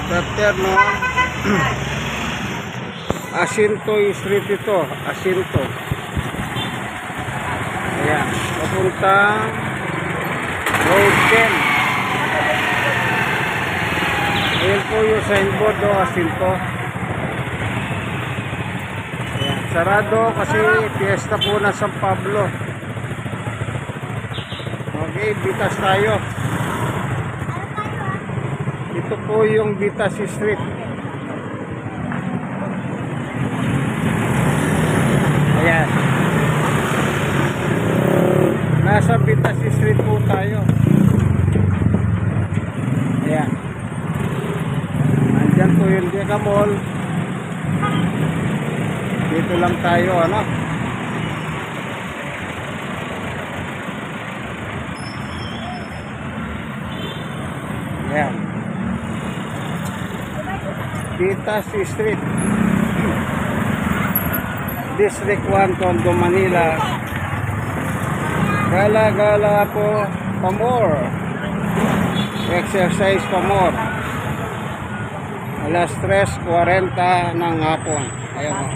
Terno Asinto Street ito, Asinto. Ayan, papuntang Road 10. Ayan po yung signboard do, Asinto. Ayan, sarado kasi fiesta po na San Pablo. Okay, Bitas tayo. Ito po yung Bitas Street. Ayan. Nasa Bitas Street po tayo. Ayan. Andyan po yung Dega Mall. Dito lang tayo, ano? Ayan. Bitas Street, District 1, Tondo, Manila. Gala-gala po pa more. Exercise pa more. Alas 3:40 ng hapon. Ayan o.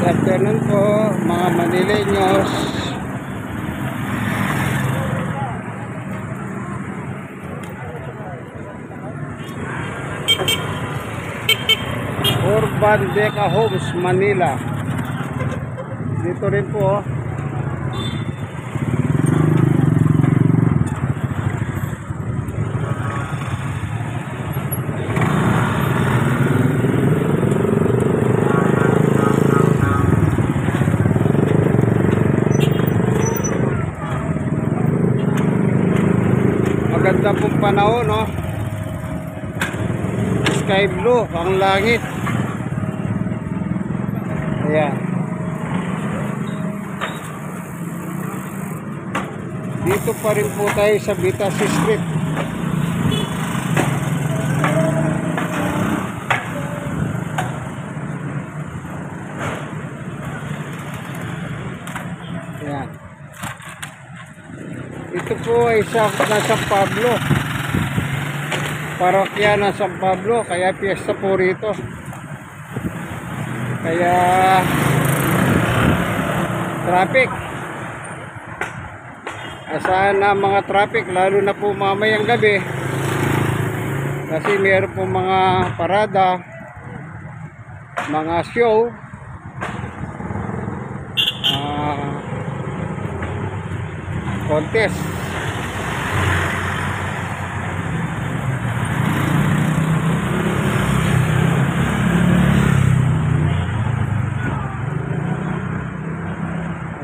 Afternoon po mga Manileños. Urban Deca Homes, Manila. Dito rin po. Maganda pong panahon, no? Sky blue ang langit. Ayan. Dito pa rin po tayo sa Bitas Street. Ayan. Ito po ay sa San Pablo, parokya ng San Pablo, kaya piyesta po rito. Kaya traffic. Asahan na mga traffic, lalo na po mamayang gabi. Kasi mayroon po mga parada, mga show, contest.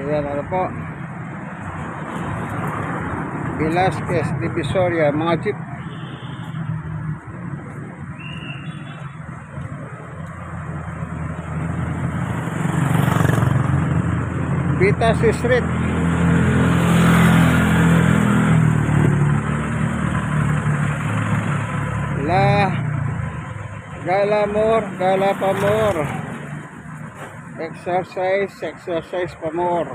Ayan, ano po, Velasquez, Divisoria, mga jeep. Bitas Street. Gala more, gala pa more. Exercise pa more.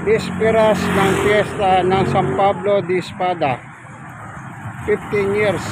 Bisperas ng fiesta ng San Pablo de Espada. 15 years.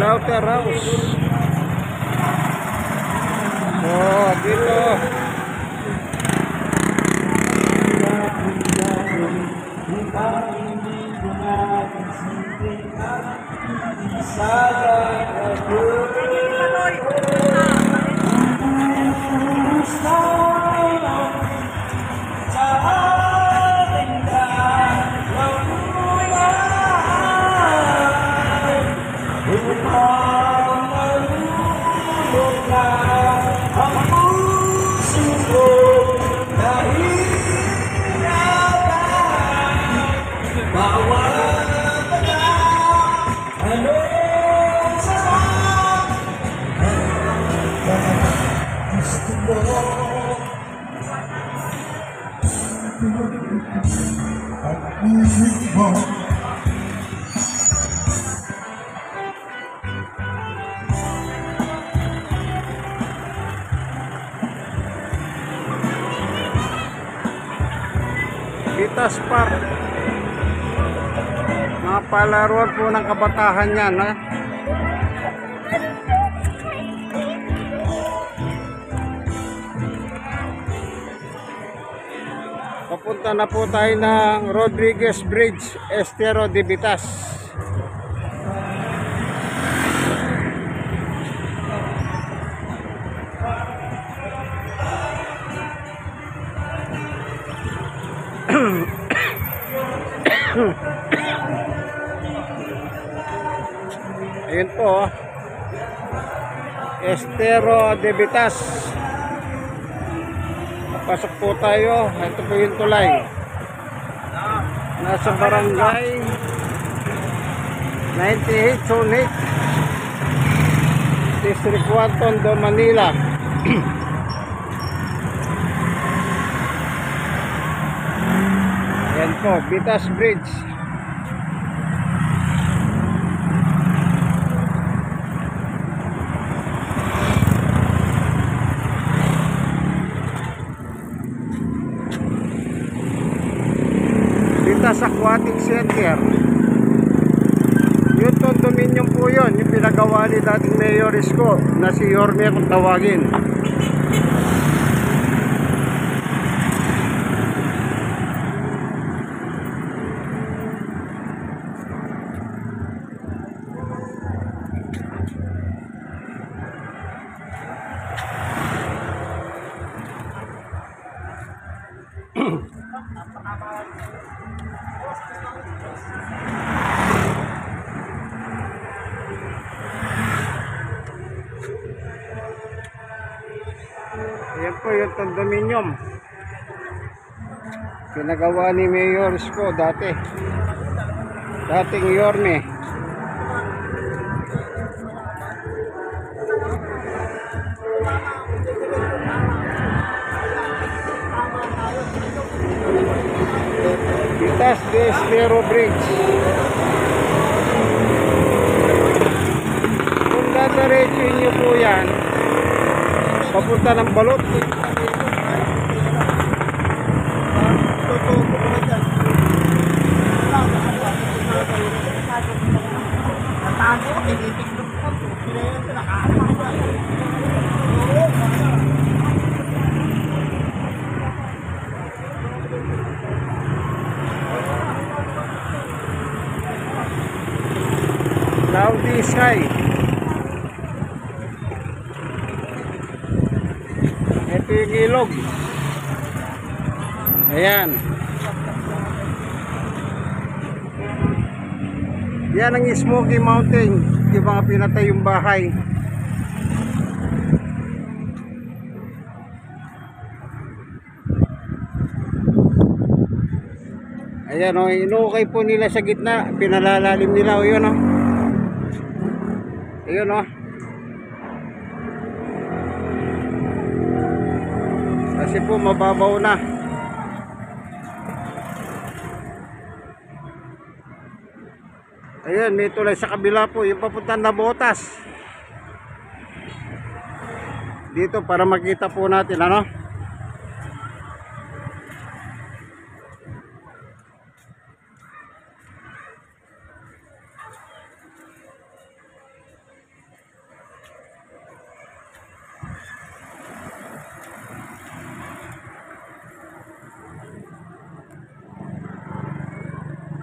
Slaughterhouse. Oh, dito. Vitas Park. Mga palaruan po ng kabataan yan, ha? Papunta na po tayo ng Rodriguez Bridge, Estero de Vitas. Ayun po, Estero de Vitas. Pasok po tayo. Ito po yung tulay. Nasa barangay 98 Zone 8, District 1, Tondo, Manila. Yan po, Vitas Bridge. Vitas Aquatic Center. Yung condominium po yun, yung pinagawa ni dating Mayor Isko na si Yorme kung tawagin. Ayan po yung condominium pinagawa ni Mayor Isko dating Yorme. Vitas de Estero Bridge. Honda dadiretso nyo po yan papunta ng Balot. Cloudy sky. Ito yung ilog. Ayan. Yan ang Smoky Mountain. Yung mga pinatay yung bahay. Ayan o, inukay po nila sa gitna. Pinalalalim nila o yun o. Ayun o. Kasi po mababaw na. Ayun, may tulay sa kabila po. Yung papuntang Nabotas. Dito para makita po natin ano.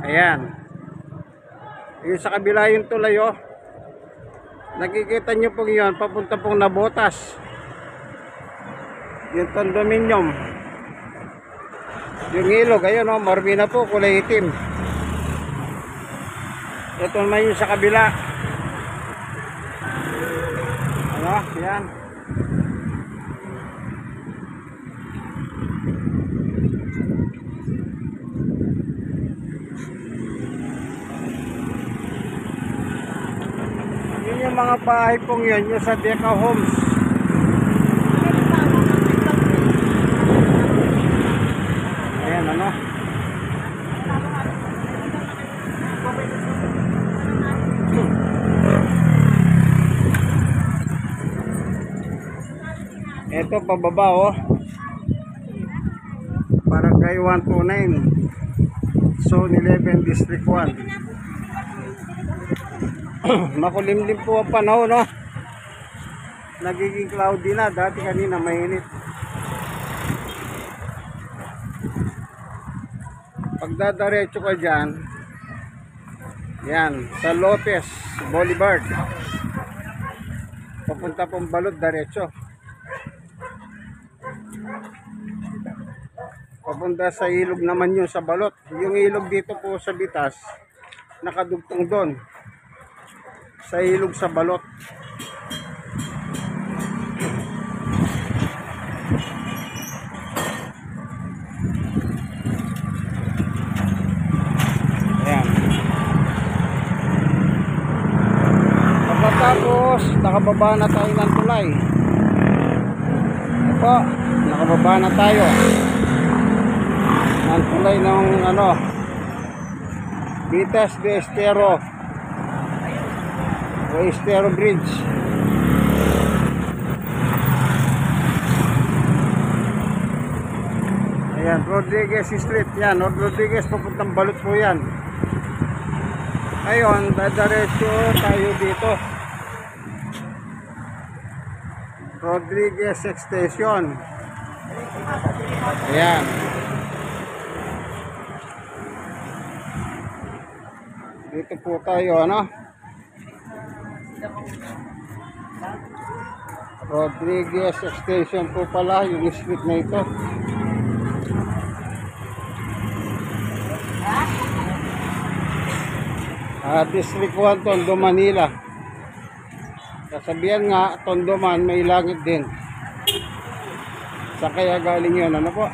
Ayan. Yung sa kabila yung tulay oh. Nakikita nyo po yun, papunta pong Nabotas. Yung condominium. Yung ilog, ayun oh, marumi na po, kulay itim. Ito naman yung sa kabila. Ano, yan. Yung mga bahay pong yun, yung sa Deca Homes. Ayan ano. Ito pababa oh. Barangay 129 Zone 11 District 1. Makulimlim po ang panahon no? Nagiging cloudy na. Dati kanina mainit. Pagdadaretso ka dyan, yan sa Lopez Boulevard, papunta pong Balot diretso, papunta sa ilog naman yun sa Balot. Yung ilog dito po sa Bitas nakadugtong doon sa ilog sa Balot. Ayan. Pagkatapos nakababa na tayo ng tulay. Ito, nakababa na tayo ng tulay ng ano, Bitas de Estero o Estero Bridge. Ayan, Rodriguez Street. Yan, Rodriguez papuntang Balot po yan. Ngayon, dadaretso tayo dito. Rodriguez Extension. Ayan. Dito po tayo, ano? Rodriguez Extension po pala yung street na ito. District 1 Tondo, Manila. Kasabihan nga, Tondo man may langit din. Sa kaya galing yun, ano po?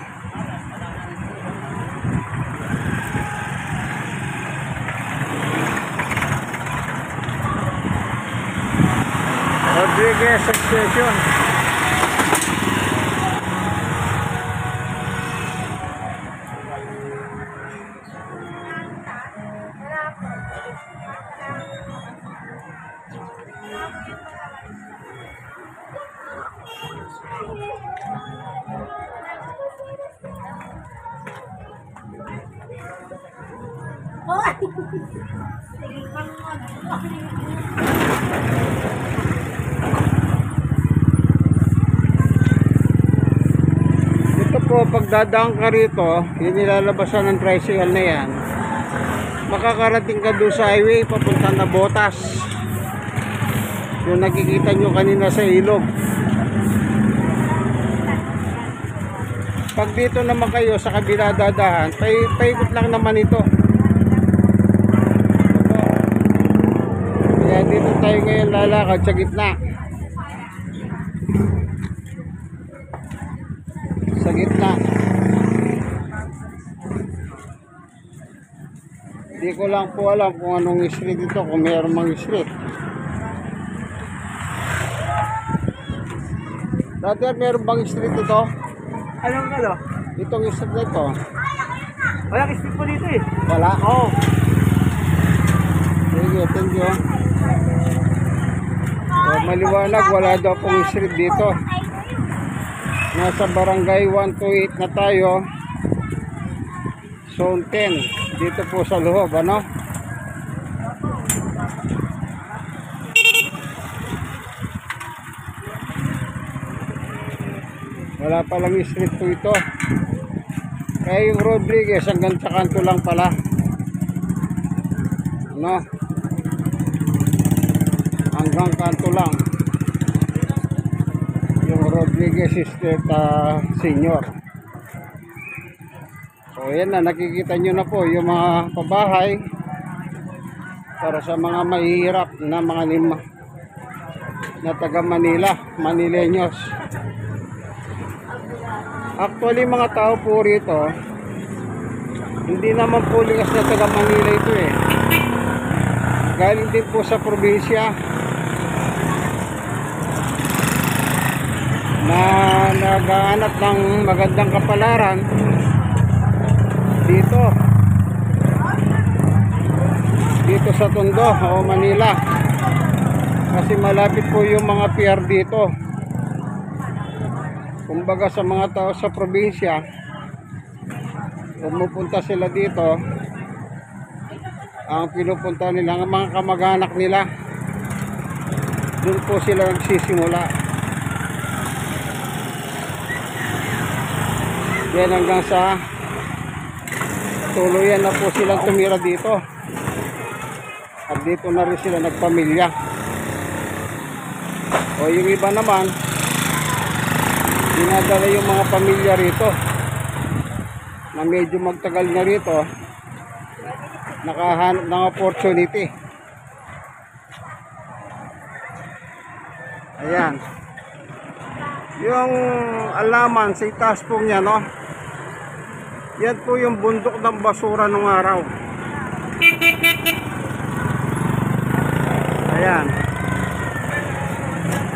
Rodriguez Extension. Ito po, pagdadaan ka rito, yung nilalabasan ng tricycle na yan, makakarating ka doon sa highway papunta na Botas, yung nakikita nyo kanina sa ilog. Pag dito naman kayo sa kabila dadahan, paikot lang naman ito. Kaya dito tayo ngayon lalakad sa gitna. Sa gitna. Hindi ko lang po alam kung anong street ito, kung mayroon mang street. Dati meron bang street ito? Anong ano? Itong street na ito. Walang street po dito eh. Wala? Oo. Sige, thank you. So, maliwanag, wala daw pong street dito. Nasa barangay 128 na tayo. Zone 10. Dito po sa loob, ano? Wala palang street po ito. Kaya yung Rodriguez hanggang sa kanto lang pala. No? Hanggang kanto lang. Yung Rodriguez Street Senior. So yan na, nakikita nyo na po yung mga pabahay para sa mga mahihirap na mga lima na taga Manila, Manileños. Actually mga tao po rito, hindi naman po likas na taga Manila ito eh. Galing din po sa probinsya na naghahanap ng magandang kapalaran dito sa Tondo o Manila, kasi malapit po yung mga PR dito. Kumbaga sa mga tao sa probinsya, pumupunta sila dito, ang pinupunta nila, ang mga kamag-anak nila, doon po sila nagsisimula. Yan hanggang sa tuluyan na po silang tumira dito. At dito na rin sila nagpamilya. O yung iba naman, dinadala yung mga pamilya rito na medyo magtagal na rito, nakahanap ng opportunity. Ayan yung alaman sa itaas po niya, no? Yan po yung bundok ng basura nung araw. Ayan,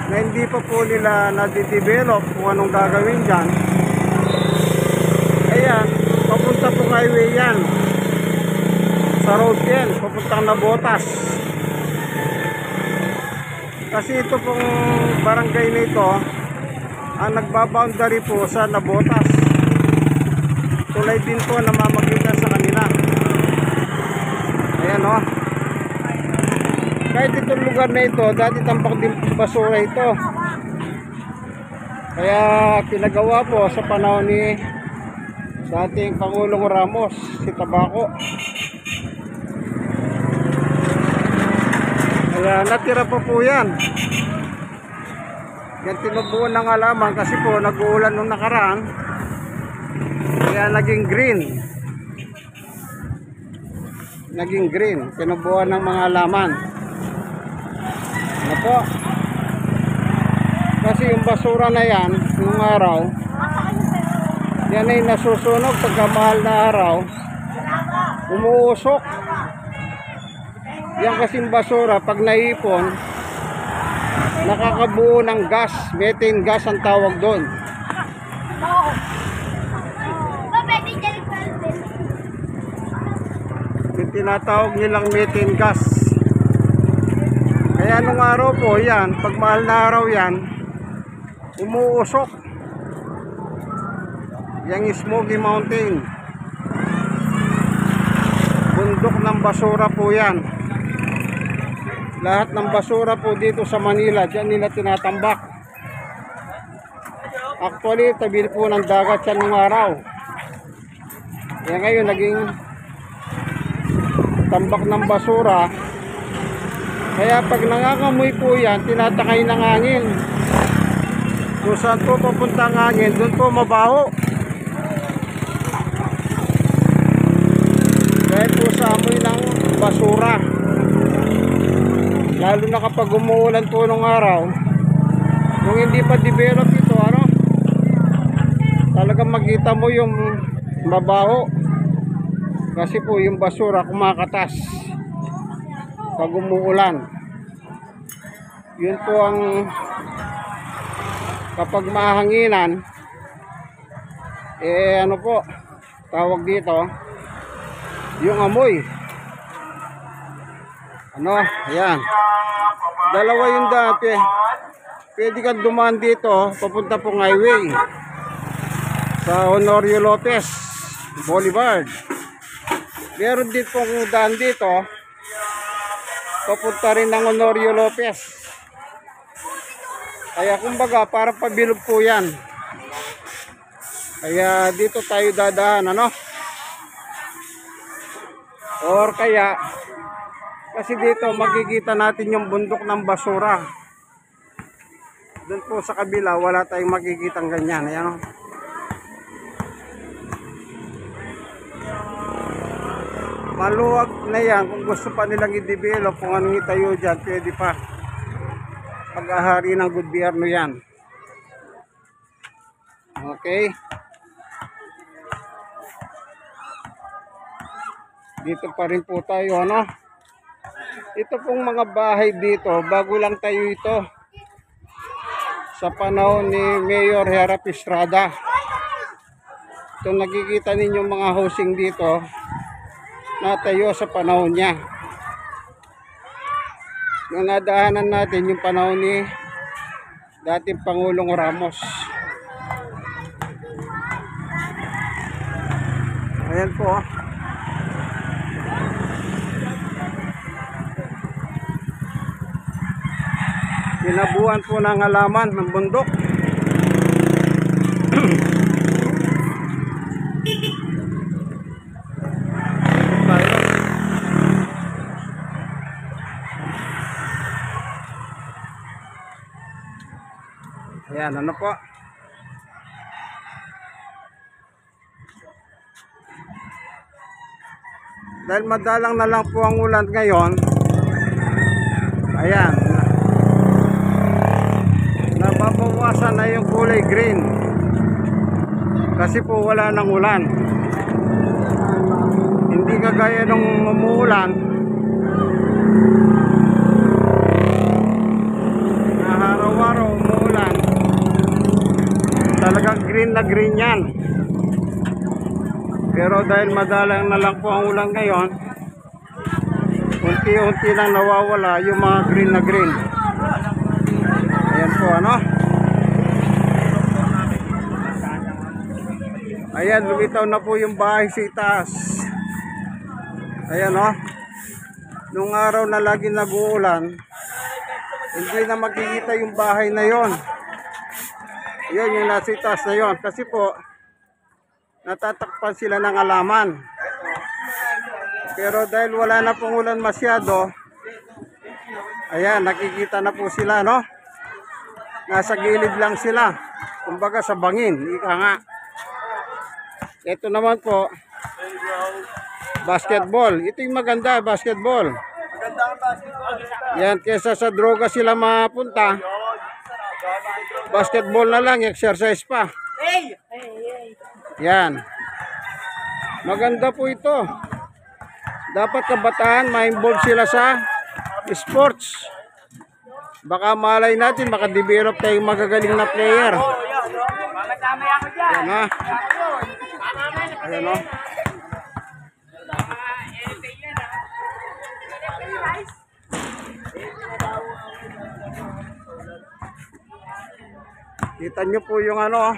na hindi pa po nila na-develop kung anong gagawin dyan. Ayan, papunta pong highway yan sa road 10, papuntang Nabotas. Kasi ito pong barangay na ito ang nagbaboundary po sa Nabotas. Tulay din po na mamagitan sa kanila. Ayan o. Kahit itong lugar na ito, dati tampak din basura ito. Kaya pinagawa po sa panahon ni dating Pangulong Ramos, si Tabaco. Kaya natira pa po yan. Yan tinubuan ng halaman kasi po nag-uulan nung nakaraan. Kaya naging green. Naging green. Tinubuan ng mga halaman. Ano po? Kasi yung basura na yan, yung araw, yan ay nasusunog pagka mahal na araw, umuusok. Yan kasing basura, pag naipon, nakakabuo ng gas, methane gas ang tawag doon. Yung tinatawag nilang methane gas. Kaya nung araw po yan, pag mahal na araw yan, umuusok. Yang Smoky Mountain. Bundok ng basura po yan. Lahat ng basura po dito sa Manila, dyan nila tinatambak. Actually, tabi po ng dagat yan ng araw. Kaya ngayon, naging tambak ng basura. Kaya pag nangangamoy po yan, tinatakay ng hangin. Kung saan po papunta ang hangin, doon po mabaho. Dahil po sa amoy ng basura. Lalo na kapag umuulan po nung araw, kung hindi pa develop ito, talagang makita mo yung mabaho. Kasi po yung basura kumakatas pag umuulan. Yun po ang kapag mahanginan, ano po tawag dito, yung amoy. Ayan. Dalawa yung dati. Pwede kang dumaan dito, papunta pong highway sa Honorio Lopez Boulevard. Meron din pong daan dito, papunta rin ng Honorio Lopez. Kaya kumbaga, parang pabilog po yan. Kaya dito tayo dadaan, or kaya, kasi dito makikita natin yung bundok ng basura. Doon po sa kabila, wala tayong makikitang ganyan. Ayan, maluwag na yan. Kung gusto pa nilang i-develop, kung anong itayo dyan, pwede pa. Pag-ahari ng gobyerno yan. Okay. Dito pa rin po tayo, Ito pong mga bahay dito, bago lang tayo ito. Sa panahon ni Mayor Herap Estrada. Ito nakikita ninyo mga housing dito, natayo sa panahon niya. Yung nadaanan natin yung panahon ni dating Pangulong Ramos. Ayan po. Kinabuhan po ng halaman ng bundok. Ayan, po. Dahil madalang na lang po ang ulan ngayon. Ayan. Nababawasan na yung kulay green. Kasi po wala nang ulan. Hindi kagaya nung umuulan. Araw-araw umuulan. Talagang green na green yan. Pero dahil madalang na lang po ang ulan ngayon, unti-unti lang nawawala yung mga green na green. Ayan po, Ayan, lumitaw na po yung bahay sa itaas. Ayan, nung araw na lagi nag-uulan, hindi na makikita yung bahay na yon. Yun yung nasa itaas na yon. Kasi po, natatakpan sila ng halaman. Pero dahil wala na pong ulan masyado, ayan, nakikita na po sila, Nasa gilid lang sila. Kumbaga sa bangin, ika nga. Ito naman po, basketball. Ito yung maganda, basketball. Maganda ang basketball. Yan, kesa sa droga sila mapunta. Basketball na lang, exercise pa. Yan. Maganda po ito. Dapat kabataan, ma-involve sila sa sports. Baka malay natin, makadevelop tayong magagaling na player. Yan, Ayan, Kita nyo po yung ano.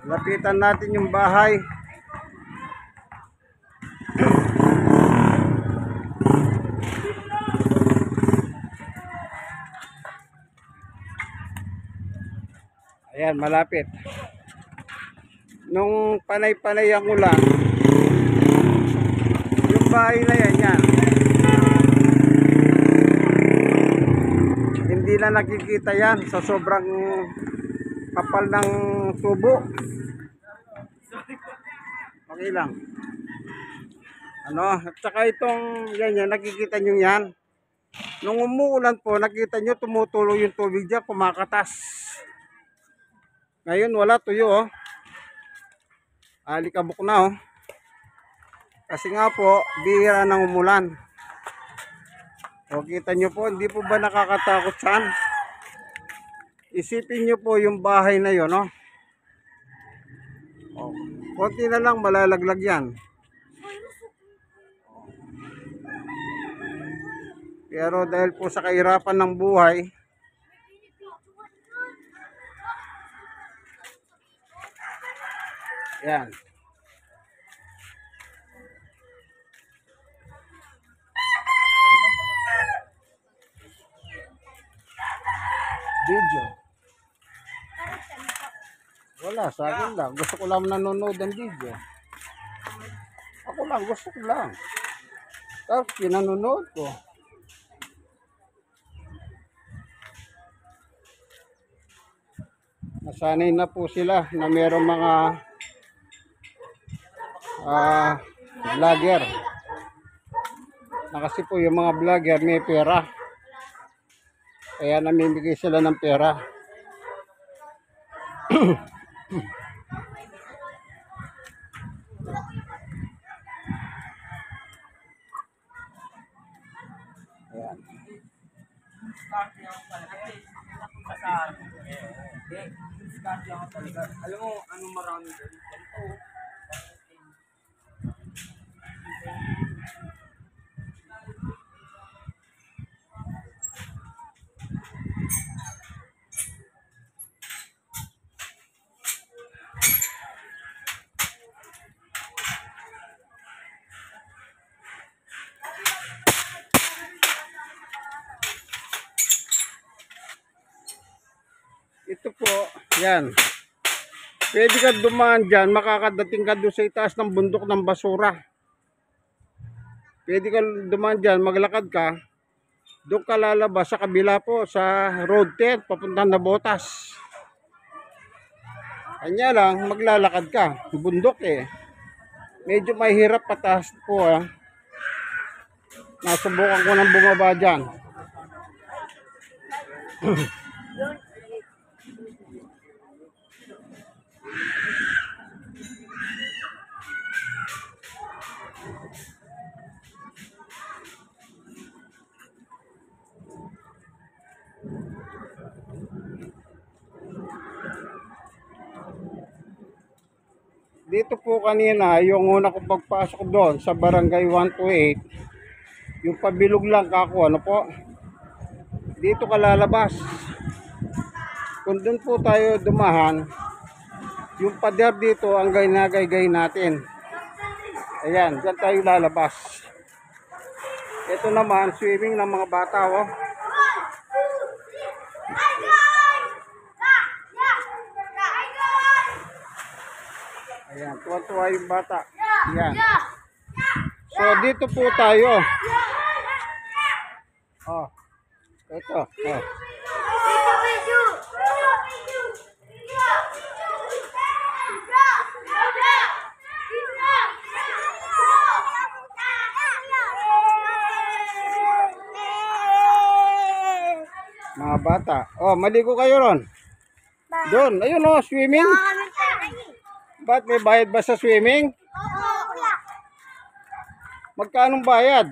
Lapitan natin yung bahay. Ayan, malapit. Nung panay-panay ang ulan, yung bahay na yan. Hindi na nakikita yan sa sobrang kapal ng tubo. Okay lang. Ano, at saka itong yan, nakikita nyo yan. Nung umuulan po, nakita nyo tumutulo yung tubig dyan, kumakatas. Ngayon wala, tuyo oh. Alikabok na oh. Kasi nga po, bihira ng umulan. O kita nyo po, hindi po ba nakakatakot saan? Isipin nyo po yung bahay na yun oh. O, konti na lang malalaglag yan. Pero dahil po sa kahirapan ng buhay, yan. Video. Wala, sa akin lang. Gusto ko lang nanonood ng video. Ako lang, gusto ko lang. Tapos pinanonood ko. Nasanay na po sila na mayroong mga vlogger. Na kasi po yung mga vlogger may pera. Kaya namimigay sila ng pera. Ayan. Alam mo, anong marami doon? Ito po, yan. Pwede ka dumaan dyan, makakadating ka doon sa itaas ng bundok ng basura. Pwede ka dumaan dyan, maglakad ka. Doon ka lalabas sa kabila po, sa road 10, papuntang Nabotas. Kanya lang, maglalakad ka. Bundok eh. Medyo mahirap pataas po ah. Nasubukan ko ng bumaba dyan. Dito po kanina, yung una kong pagpasok doon sa barangay 128, yung pabilog lang kako, ano po, dito ka lalabas. Kung doon po tayo dumahan, yung pader dito ang ginagaygay natin. Ayan, dyan tayo lalabas. Ito naman, swimming ng mga bata, oh. Ayan, tuwa-tuwa yung bata. Ayan. So, dito po tayo. Oh. Ito. Oh. Mga bata. Oh, maligo kayo ron. Doon. Ayun oh, swimming. Ba't may bayad ba sa swimming? Magkanong bayad?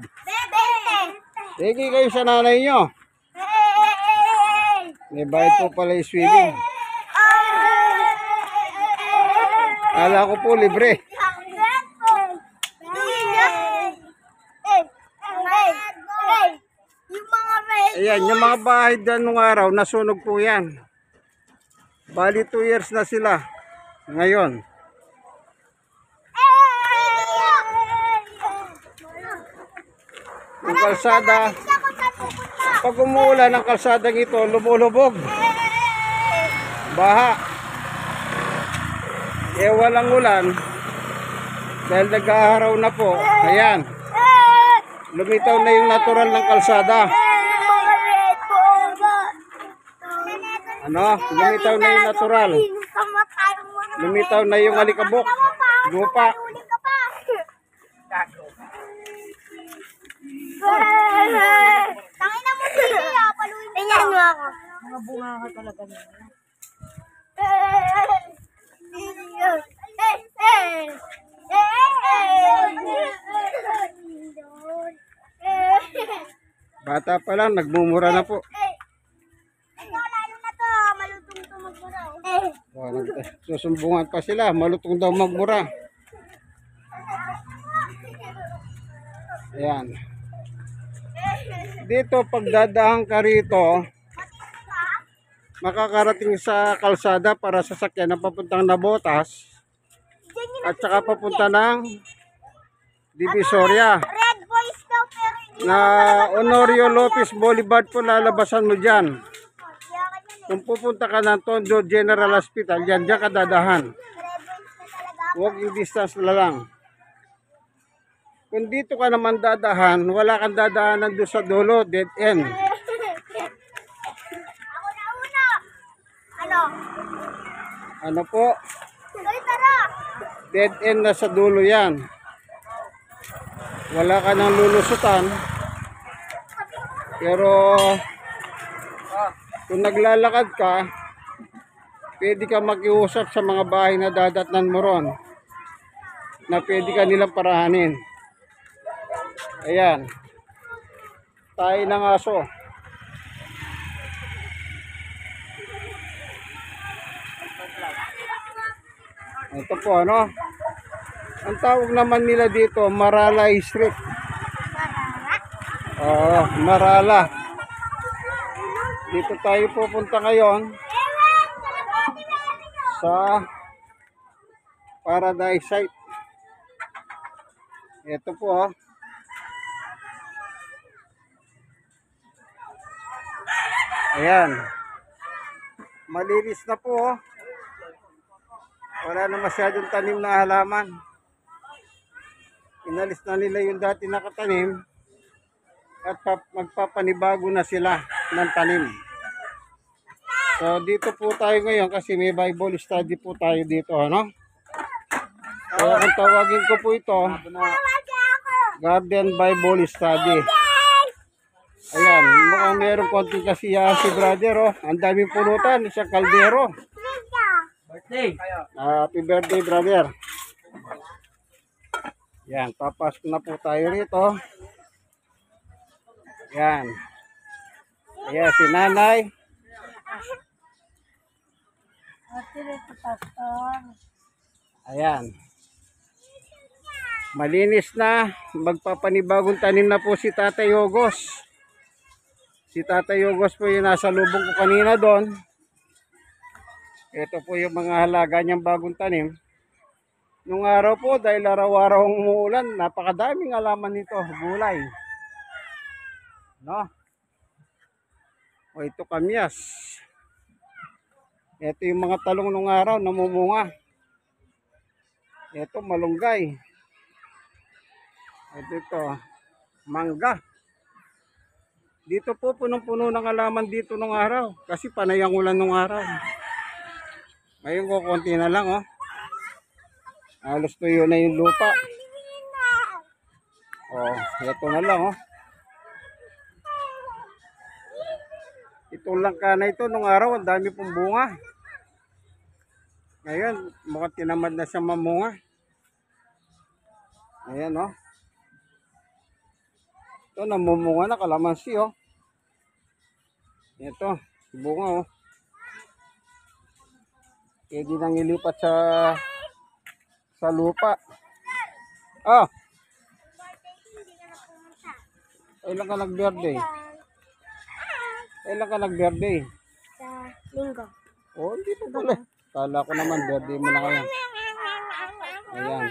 Sige kayo sa nanay nyo. May bayad po pala yung swimming. Kala ko po libre. Yung mga Ayan, yung mga bahay dyan nung araw, nasunog po yan. Bali 2 years na sila. Ngayon. Yung kalsada, pag umuulan ng kalsadang ito, lumulubog. Baha. Walang ulan. Dahil nag-aaraw na po. Ayan. Lumitaw na yung natural ng kalsada. Ano? Lumitaw na yung natural. Lumitaw na yung alikabok. Lupa. Tangina mo sila, paluin mo. Tingnan mo ako. Mga bunga ka talaga niya. Bata pa lang, nagmumura na po. Lalo na to, malutong to magbura. Susumbungan pa sila, malutong daw magmura. Ayan. Dito, pagdadahan ka rito, makakarating sa kalsada para sa sakyan na papuntang Nabotas at saka papunta ng Divisoria. Red boys daw pero hindi Na Honorio Lopez Boulevard po lalabasan mo dyan. Kung pupunta ka ng Tondo General Hospital, dyan ka dadahan. red boys na talaga. Walking distance na lang. Kung dito ka naman dadahan, wala kang dadahanan doon sa dulo, dead end. Ako na una. Ano? Ano po? Ay, tara. Dead end na sa dulo yan. Wala ka nang lulusutan. Pero kung naglalakad ka, pwede ka makiusap sa mga bahay na dadatnan mo ron na pwede ka nilang parahanin. Ayan. Tayo ng aso. Ito po ano. Ang tawag naman nila dito, Marala Street. Oo, Marala. Dito tayo pupunta ngayon sa Paradise Site. Ito po oh. Ayan. Malinis na po oh. Wala na masyadong tanim na halaman. Inalis na nila yung dati nakatanim at magpapanibago na sila ng tanim. So dito po tayo ngayon kasi may Bible study po tayo dito, ano? Kaya kung tawagin ko po ito, Garden Bible Study. Ayan, mukhang meron konting kasiyahan si brother, oh. Ang daming pulutan, isang kaldero. Birthday. Happy birthday, brother. Yan, papasok na po tayo rito. Yan. Ayan, si nanay. Ayan. Malinis na. Magpapanibagong tanim na po si Tatay Yogos. Si Tatay Yogos po yung nasa lubong ko kanina doon. Ito po yung mga halaga niyang bagong tanim. Nung araw po, dahil araw-araw umuulan, napakadaming alaman nito, gulay. No? O ito kamyas. Ito yung mga talong nung araw, namumunga. Ito malunggay. Ito, mangga. Dito po punong-puno ng alaman dito nung araw. Kasi panay ang ulan nung araw. Ngayon ko, konti na lang, oh. Halos tuyo na yung lupa. Oh, ito na lang, oh. Ito lang ka na ito nung araw, ang dami pong bunga. Ngayon, mukhang tinamad na siya mamunga. Ayan, oh. Ito, namumunga na kalamansi, oh. Ito, bunga, oh. Pwede nang ilipat sa lupa. Ah! Kailan ka nag-birthday? Kailan ka nag-birthday? Sa linggo. Oh, hindi pa pala. Kala ko naman birthday mo na ngayon. Ayan.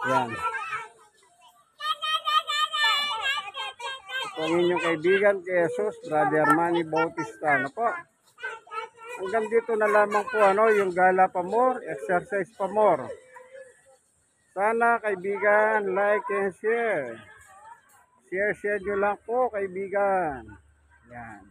Yan. Ito ang inyong kaibigan kay Jesus, Brother Manny Bautista. Ano po? Hanggang dito na lamang po yung gala pa more, exercise pa more. Sana kaibigan, like and share. Share nyo lang po kaibigan. Yan.